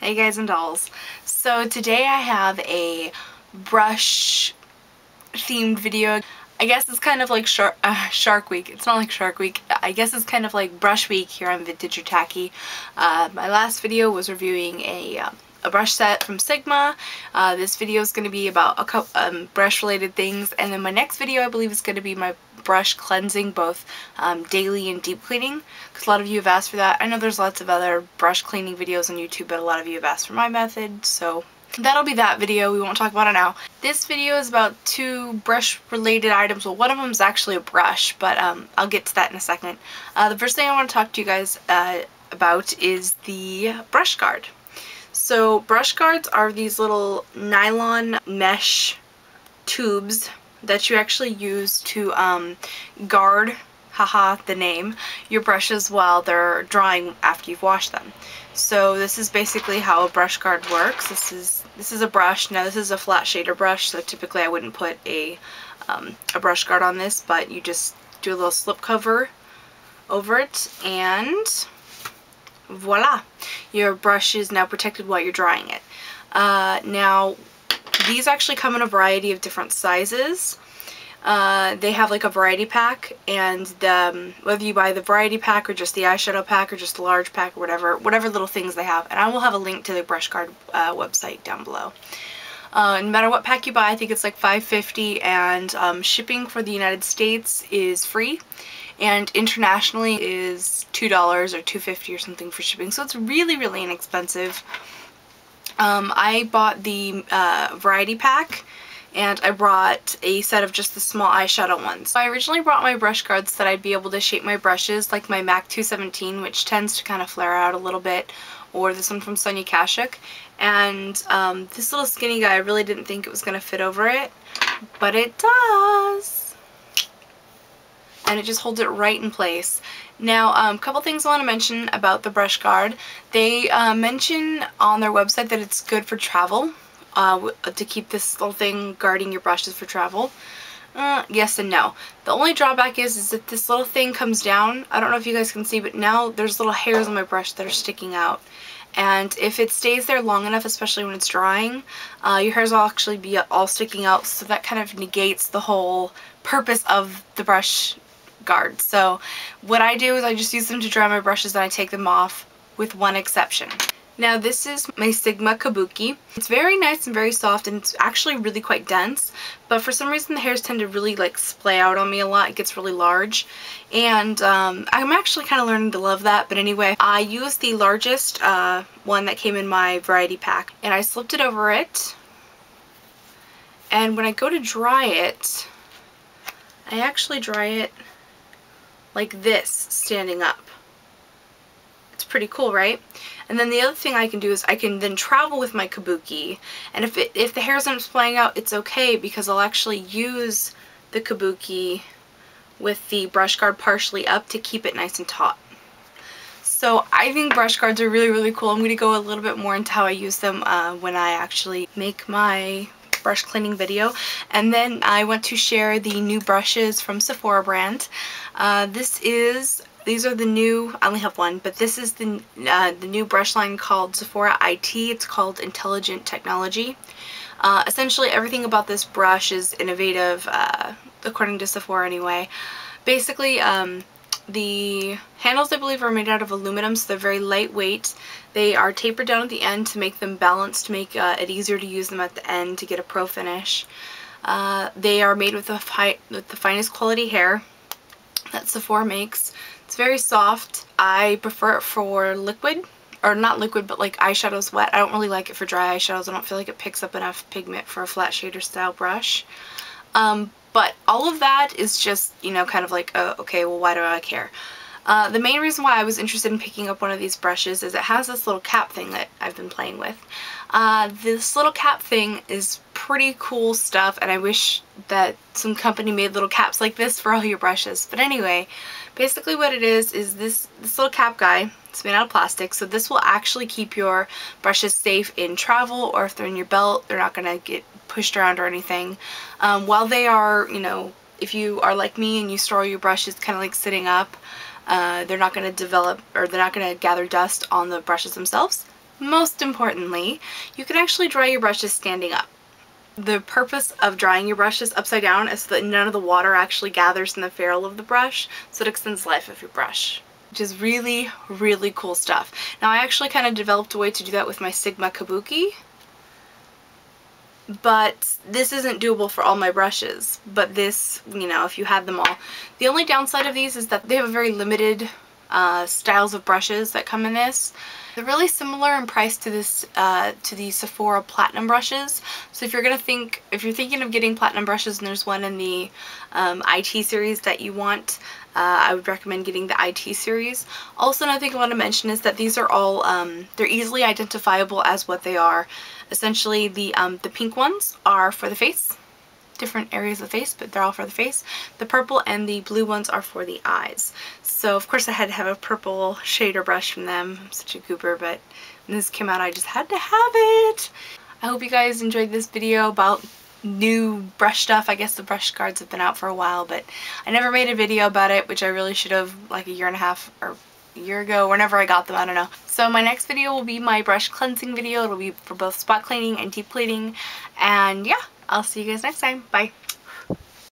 Hey guys and dolls. So today I have a brush themed video. I guess it's kind of like Shark Week. It's not like Shark Week. I guess it's kind of like Brush Week here on Vintage or Tacky. My last video was reviewing a brush set from Sigma. This video is going to be about a couple brush related things, and then my next video I believe is going to be my brush cleansing, both daily and deep cleaning, because a lot of you have asked for that. I know there's lots of other brush cleaning videos on YouTube, but a lot of you have asked for my method, so that'll be that video. We won't talk about it now. This video is about two brush related items. Well, one of them is actually a brush, but I'll get to that in a second. The first thing I want to talk to you guys about is the brush guard. So brush guards are these little nylon mesh tubes that you actually use to guard, haha, the name, your brushes while they're drying after you've washed them. So this is basically how a brush guard works. This is a brush. Now this is a flat shader brush, so typically I wouldn't put a brush guard on this, but you just do a little slip cover over it, and voila! Your brush is now protected while you're drying it. Now, these actually come in a variety of different sizes. They have like a variety pack, and whether you buy the variety pack or just the eyeshadow pack or just the large pack or whatever little things they have, and I will have a link to the brush guard website down below. No matter what pack you buy, I think it's like $5.50, and shipping for the United States is free, and internationally is $2 or $2.50 or something for shipping, so it's really, really inexpensive. I bought the variety pack, and I brought a set of just the small eyeshadow ones. So I originally brought my brush guards so that I'd be able to shape my brushes like my MAC 217, which tends to kind of flare out a little bit, or this one from Sonia Kashuk. And this little skinny guy, I really didn't think it was going to fit over it, but it does! And it just holds it right in place. Now, a couple things I want to mention about the brush guard. They mention on their website that it's good for travel, to keep this little thing guarding your brushes for travel. Yes and no. The only drawback is that this little thing comes down. I don't know if you guys can see, but now there's little hairs on my brush that are sticking out. And if it stays there long enough, especially when it's drying, your hairs will actually be all sticking out, so that kind of negates the whole purpose of the brush guard. So what I do is I just use them to dry my brushes, and I take them off, with one exception. Now this is my Sigma Kabuki. It's very nice and very soft, and it's actually really quite dense, but for some reason the hairs tend to really like splay out on me a lot. It gets really large, and I'm actually kind of learning to love that. But anyway, I used the largest one that came in my variety pack, and I slipped it over it, and when I go to dry it, I actually dry it like this, standing up. It's pretty cool, right? And then the other thing I can do is I can then travel with my Kabuki, and if the hairs aren't splaying out, it's okay, because I'll actually use the Kabuki with the brush guard partially up to keep it nice and taut. So I think brush guards are really, really cool. I'm going to go a little bit more into how I use them when I actually make my brush cleaning video. And then I want to share the new brushes from Sephora brand. These are the new, I only have one, but this is the new brush line called Sephora I.T. It's called Intelligent Technology. Essentially everything about this brush is innovative, according to Sephora anyway. Basically, the handles, I believe, are made out of aluminum, so they're very lightweight. They are tapered down at the end to make them balanced, to make it easier to use them at the end to get a pro finish. They are made with the finest quality hair that Sephora makes. It's very soft. I prefer it for liquid, or not liquid, but like eyeshadows wet. I don't really like it for dry eyeshadows. I don't feel like it picks up enough pigment for a flat shader style brush. But all of that is just, you know, kind of like, oh, okay, well, why do I care? The main reason why I was interested in picking up one of these brushes is it has this little cap thing that I've been playing with. This little cap thing is pretty cool stuff, and I wish that some company made little caps like this for all your brushes. But anyway, basically what it is this little cap guy. It's made out of plastic, so this will actually keep your brushes safe in travel, or if they're in your belt, they're not going to get pushed around or anything. While they are, you know, if you are like me and you store your brushes kind of like sitting up, they're not going to develop, or they're not going to gather dust on the brushes themselves. most importantly, you can actually dry your brushes standing up. The purpose of drying your brushes upside down is so that none of the water actually gathers in the ferrule of the brush, so it extends the life of your brush, which is really, really cool stuff. Now, I actually kind of developed a way to do that with my Sigma Kabuki, but this isn't doable for all my brushes. But this, you know, if you had them all. The only downside of these is that they have a very limited styles of brushes that come in this. They're really similar in price to this to the Sephora Platinum brushes. So if you're thinking of getting platinum brushes and there's one in the IT series that you want, I would recommend getting the IT series. Also, another thing I want to mention is that these are all they're easily identifiable as what they are. Essentially, the pink ones are for the face. Different areas of the face, but they're all for the face. The purple and the blue ones are for the eyes. So of course I had to have a purple shader brush from them. I'm such a goober, but when this came out I just had to have it. I hope you guys enjoyed this video about new brush stuff. I guess the brush guards have been out for a while, but I never made a video about it, which I really should have, like a year and a half or a year ago, whenever I got them, I don't know. So my next video will be my brush cleansing video. It'll be for both spot cleaning and deep cleaning, and yeah, I'll see you guys next time. Bye.